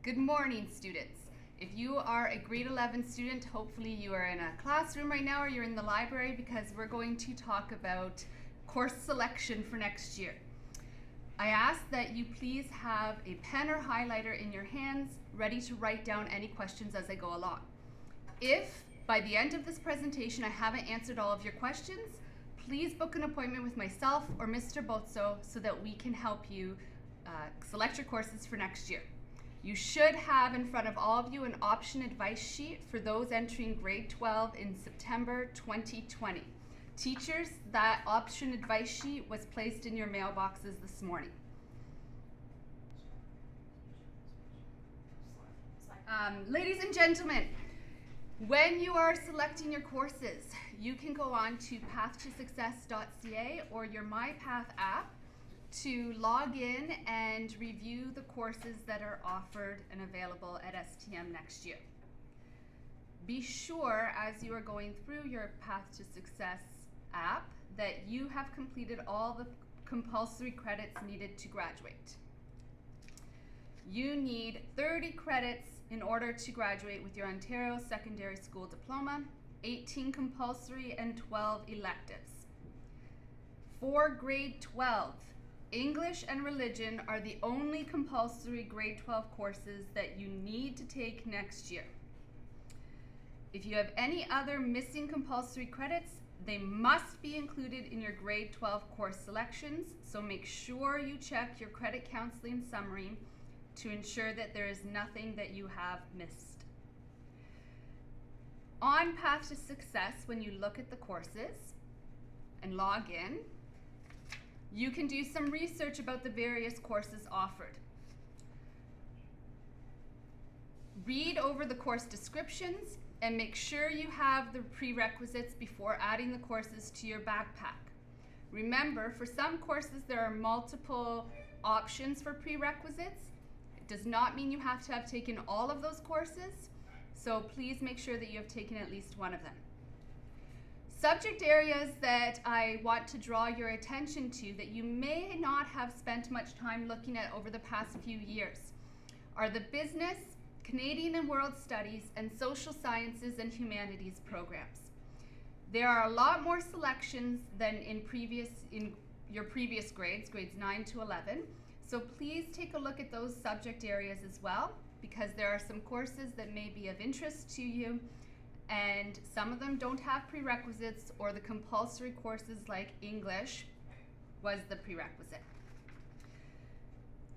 Good morning, students. If you are a grade 11 student, hopefully you are in a classroom right now or you're in the library, because we're going to talk about course selection for next year. I ask that you please have a pen or highlighter in your hands ready to write down any questions as I go along. If by the end of this presentation I haven't answered all of your questions, please book an appointment with myself or Mr. Bozzo so that we can help you select your courses for next year. You should have in front of all of you an option advice sheet for those entering grade 12 in September 2020. Teachers, that option advice sheet was placed in your mailboxes this morning. Ladies and gentlemen, when you are selecting your courses, you can go on to path2success.ca or your MyPath app to log in and review the courses that are offered and available at STM next year. Be sure as you are going through your Path to Success app that you have completed all the compulsory credits needed to graduate. You need 30 credits in order to graduate with your Ontario Secondary School Diploma, 18 compulsory and 12 electives. For grade 12, English and religion are the only compulsory grade 12 courses that you need to take next year. If you have any other missing compulsory credits, they must be included in your grade 12 course selections, so make sure you check your credit counseling summary to ensure that there is nothing that you have missed. On Path to Success, when you look at the courses and log in, you can do some research about the various courses offered. Read over the course descriptions and make sure you have the prerequisites before adding the courses to your backpack. Remember, for some courses there are multiple options for prerequisites. It does not mean you have to have taken all of those courses, so please make sure that you have taken at least one of them. Subject areas that I want to draw your attention to that you may not have spent much time looking at over the past few years are the business, Canadian and World Studies, and social sciences and humanities programs. There are a lot more selections than in your previous grades 9 to 11, so please take a look at those subject areas as well, because there are some courses that may be of interest to you, and some of them don't have prerequisites, or the compulsory courses like English was the prerequisite.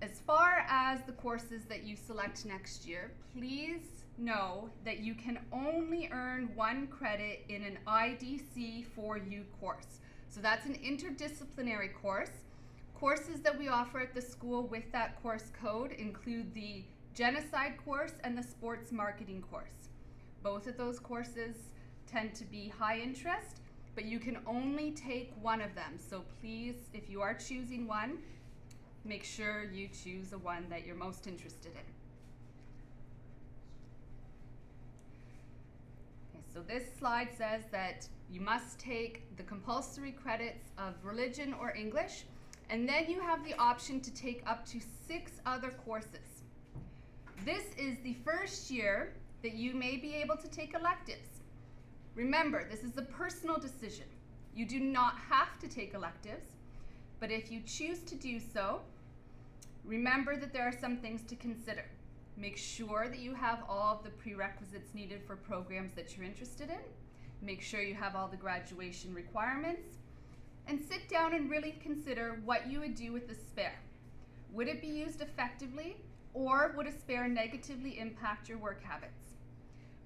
As far as the courses that you select next year, please know that you can only earn 1 credit in an IDC 4U course. So that's an interdisciplinary course. Courses that we offer at the school with that course code include the genocide course and the sports marketing course. Both of those courses tend to be high interest, but you can only take one of them. So please, if you are choosing one, make sure you choose the one that you're most interested in. Okay, so this slide says that you must take the compulsory credits of religion or English, and then you have the option to take up to 6 other courses. This is the first year that you may be able to take electives. Remember, this is a personal decision. You do not have to take electives, but if you choose to do so, remember that there are some things to consider. Make sure that you have all of the prerequisites needed for programs that you're interested in. Make sure you have all the graduation requirements, and sit down and really consider what you would do with the spare. Would it be used effectively, or would a spare negatively impact your work habits?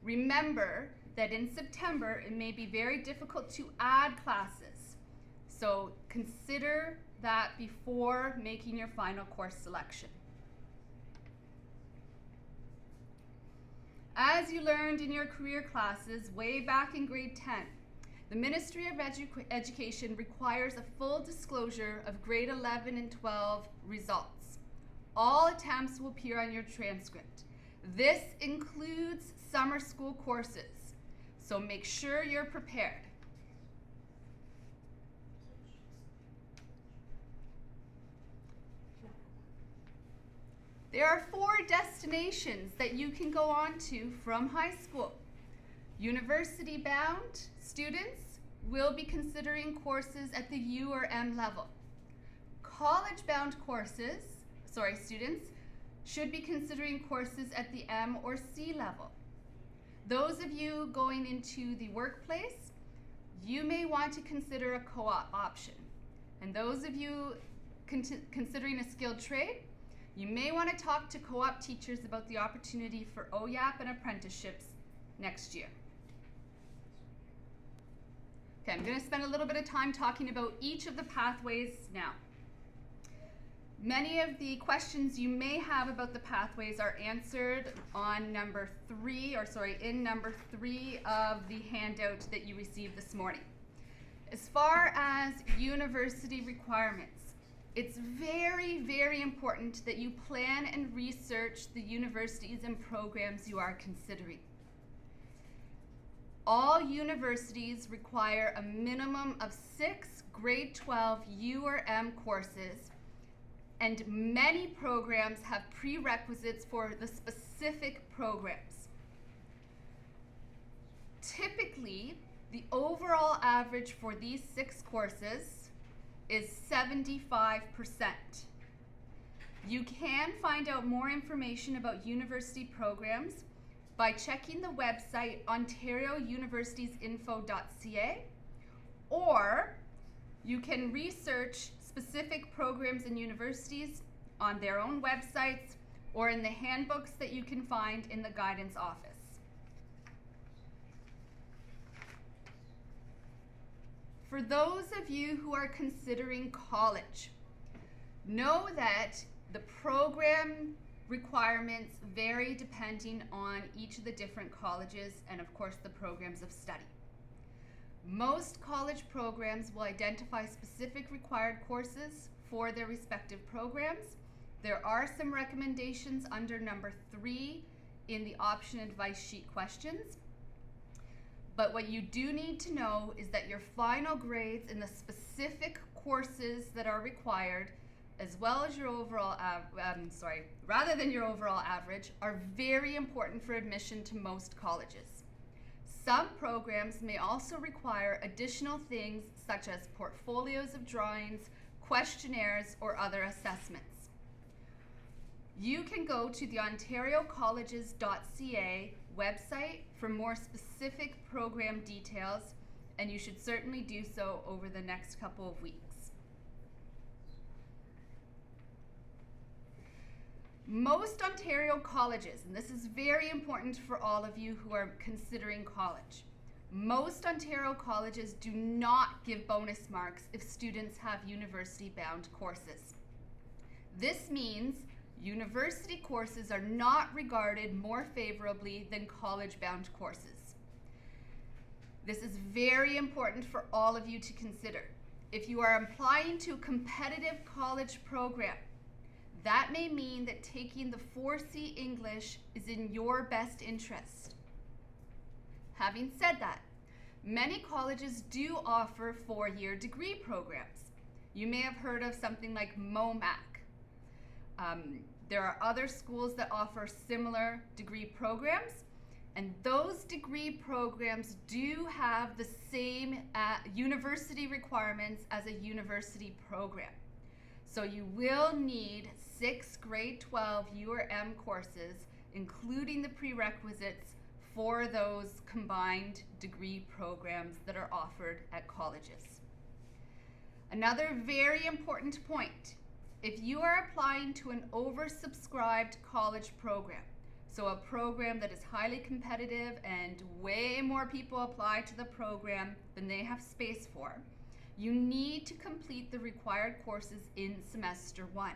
Remember that in September it may be very difficult to add classes, so consider that before making your final course selection. As you learned in your career classes way back in grade 10, the Ministry of Education requires a full disclosure of grade 11 and 12 results. All attempts will appear on your transcript. This includes summer school courses, so make sure you're prepared. There are 4 destinations that you can go on to from high school. University-bound students will be considering courses at the U or M level. College-bound students should be considering courses at the M or C level. Those of you going into the workplace, you may want to consider a co-op option. And those of you considering a skilled trade, you may want to talk to co-op teachers about the opportunity for OYAP and apprenticeships next year. Okay, I'm going to spend a little bit of time talking about each of the pathways now. Many of the questions you may have about the pathways are answered on in number 3 of the handout that you received this morning. As far as university requirements, it's very, very important that you plan and research the universities and programs you are considering. All universities require a minimum of 6 grade 12 U or M courses, and many programs have prerequisites for the specific programs. Typically, the overall average for these 6 courses is 75%. You can find out more information about university programs by checking the website ontariouniversitiesinfo.ca, or you can research specific programs and universities on their own websites or in the handbooks that you can find in the guidance office. For those of you who are considering college, know that the program requirements vary depending on each of the different colleges and of course the programs of study. Most college programs will identify specific required courses for their respective programs. There are some recommendations under number 3 in the option advice sheet questions. But what you do need to know is that your final grades in the specific courses that are required, as well as your overall, rather than your overall average, are very important for admission to most colleges. Some programs may also require additional things such as portfolios of drawings, questionnaires, or other assessments. You can go to the ontariocolleges.ca website for more specific program details, and you should certainly do so over the next couple of weeks. Most Ontario colleges, and this is very important for all of you who are considering college, most Ontario colleges do not give bonus marks if students have university-bound courses. This means university courses are not regarded more favorably than college-bound courses. This is very important for all of you to consider. If you are applying to a competitive college program, that may mean that taking the 4C English is in your best interest. Having said that, many colleges do offer 4-year degree programs. You may have heard of something like MOMAC. There are other schools that offer similar degree programs, and those degree programs do have the same university requirements as a university program. So you will need 6 grade 12 U or M courses, including the prerequisites for those combined degree programs that are offered at colleges. Another very important point, if you are applying to an oversubscribed college program, so a program that is highly competitive and way more people apply to the program than they have space for, you need to complete the required courses in semester 1.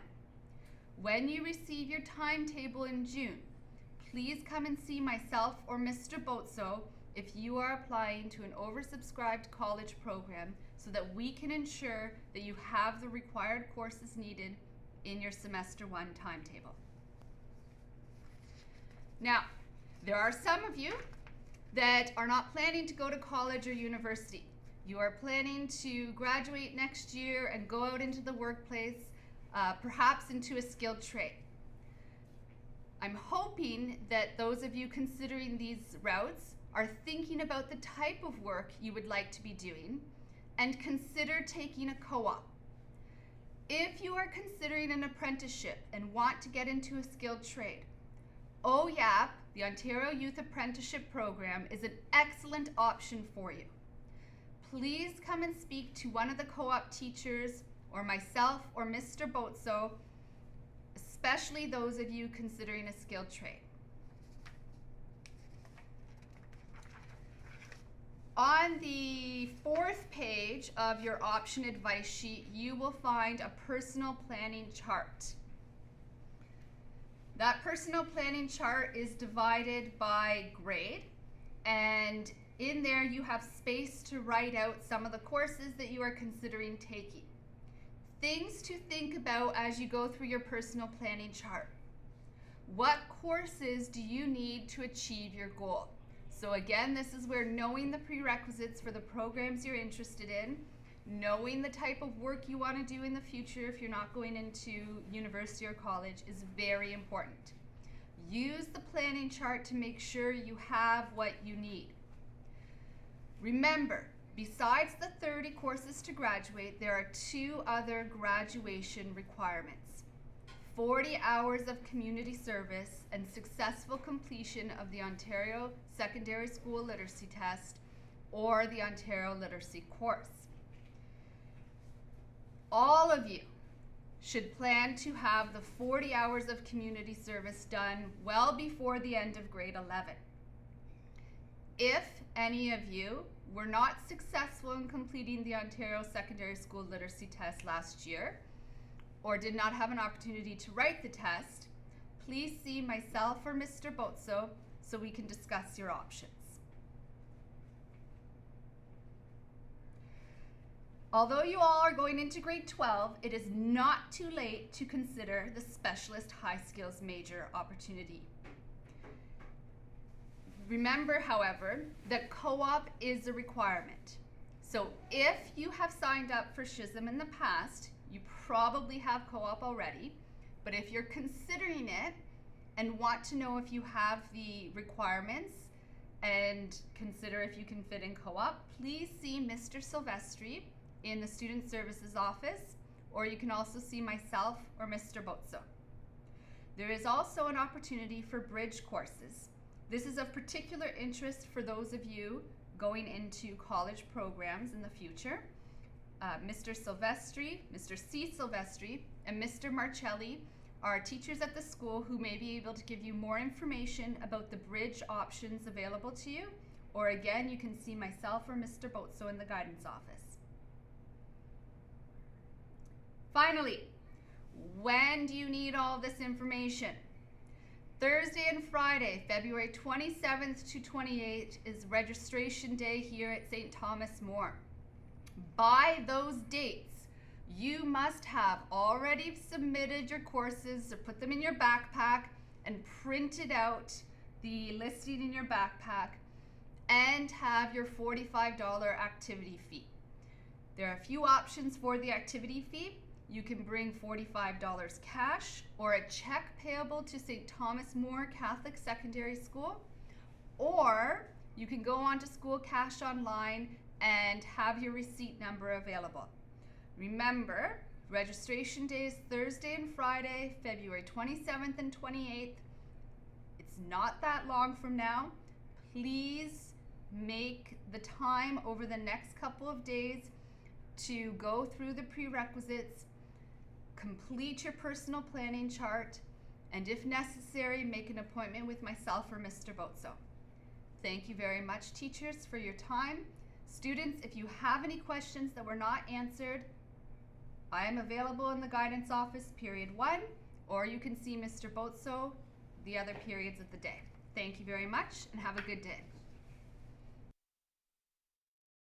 When you receive your timetable in June, please come and see myself or Mr. Boatso if you are applying to an oversubscribed college program so that we can ensure that you have the required courses needed in your semester 1 timetable. Now, there are some of you that are not planning to go to college or university. You are planning to graduate next year and go out into the workplace, perhaps into a skilled trade. I'm hoping that those of you considering these routes are thinking about the type of work you would like to be doing and consider taking a co-op. If you are considering an apprenticeship and want to get into a skilled trade, OYAP, the Ontario Youth Apprenticeship Program, is an excellent option for you. Please come and speak to one of the co-op teachers or myself or Mr. Botso, especially those of you considering a skilled trade. On the 4th page of your option advice sheet, you will find a personal planning chart. That personal planning chart is divided by grade, and in there you have space to write out some of the courses that you are considering taking. Things to think about as you go through your personal planning chart. What courses do you need to achieve your goal? So again, this is where knowing the prerequisites for the programs you're interested in, knowing the type of work you want to do in the future if you're not going into university or college is very important. Use the planning chart to make sure you have what you need. Remember, besides the 30 courses to graduate, there are 2 other graduation requirements. 40 hours of community service and successful completion of the Ontario Secondary School Literacy Test or the Ontario Literacy course. All of you should plan to have the 40 hours of community service done well before the end of grade 11. If any of you were not successful in completing the Ontario Secondary School Literacy Test last year, or did not have an opportunity to write the test, please see myself or Mr. Botso so we can discuss your options. Although you all are going into grade 12, it is not too late to consider the specialist high skills major opportunity. Remember, however, that co-op is a requirement. So if you have signed up for SHSM in the past, you probably have co-op already, but if you're considering it and want to know if you have the requirements and consider if you can fit in co-op, please see Mr. Silvestri in the Student Services office, or you can also see myself or Mr. Botso. There is also an opportunity for bridge courses. This is of particular interest for those of you going into college programs in the future. Mr. Silvestri, Mr. C. Silvestri, and Mr. Marcelli are teachers at the school who may be able to give you more information about the bridge options available to you, or again, you can see myself or Mr. Botso in the guidance office. Finally, when do you need all this information? Thursday and Friday, February 27th to 28th is registration day here at St. Thomas More. By those dates, you must have already submitted your courses or put them in your backpack and printed out the listing in your backpack and have your $45 activity fee. There are a few options for the activity fee. You can bring $45 cash or a check payable to St. Thomas More Catholic Secondary School, or you can go on to School Cash Online and have your receipt number available. Remember, registration day is Thursday and Friday, February 27th and 28th. It's not that long from now. Please make the time over the next couple of days to go through the prerequisites, complete your personal planning chart, and if necessary, make an appointment with myself or Mr. Botso. Thank you very much, teachers, for your time. Students, if you have any questions that were not answered, I am available in the guidance office period 1, or you can see Mr. Botso the other periods of the day. Thank you very much and have a good day.